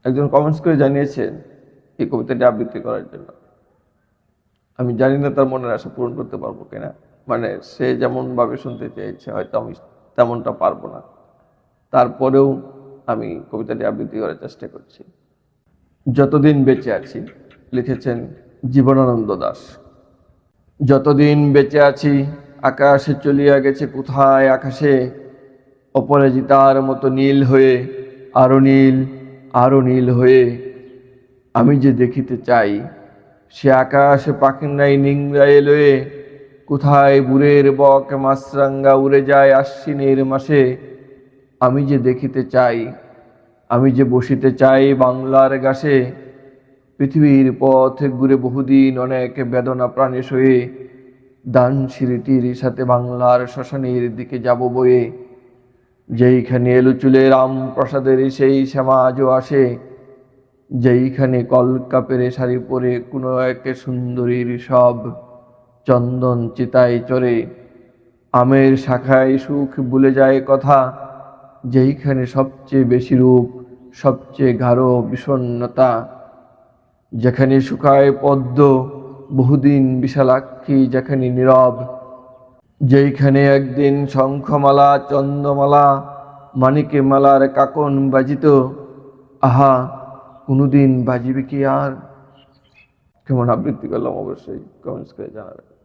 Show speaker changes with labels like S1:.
S1: একজন কমেন্টস করে জানিয়েছেন এই কবিতাটি আবৃত্তি করার জন্য। আমি জানি না তার মনের আশা পূরণ করতে পারবো কিনা, মানে সে যেমনভাবে শুনতে চেয়েছে হয়তো আমি তেমনটা পারবো না, তারপরেও আমি কবিতাটি আবৃত্তি করার চেষ্টা করছি। যতদিন বেঁচে আছি, লিখেছেন জীবনানন্দ দাশ। যতদিন বেঁচে আছি আকাশে চলিয়া গেছে কোথায় আকাশে, অপরাজিতার মতো নীল হয়ে, আরো নীল, আরো নীল হয়ে। আমি যে দেখিতে চাই সে আকাশে পাখির নাই নিংড়াইয়ে লয়ে, কোথায় বুড়ের বক মাছরাঙ্গা উড়ে যায় আশ্বিনের মাসে। আমি যে দেখিতে চাই, আমি যে বসিতে চাই বাংলার গাছে, পৃথিবীর পথ ঘুরে বহুদিন অনেক বেদনা প্রাণে সয়ে, দান সিঁড়িটির সাথে বাংলার শ্মশানের দিকে যাব বয়ে। যেইখানে এলুচুলে রামপ্রসাদের সেই শ্যামা আজও আসে, যেইখানে কলকা পেরে শাড়ি পরে কোনো এক সুন্দরীর সব চন্দন চিতায় চড়ে, আমের শাখায় সুখ ভুলে যায় কথা, যেইখানে সবচেয়ে বেশি রূপ, সবচেয়ে গাঢ় বিষণ্ণতা, যেখানে শুকায় পদ্ম বহুদিন বিশালাক্ষী যেখানে নীরব, যেইখানে একদিন শঙ্খমালা চন্দ্রমালা মানিকে মালার কাকন বাজিত, আহা কোনোদিন বাজিবে কি আর? কেমন আবৃত্তি করলাম অবশ্যই কমেন্টস করে জানাবেন।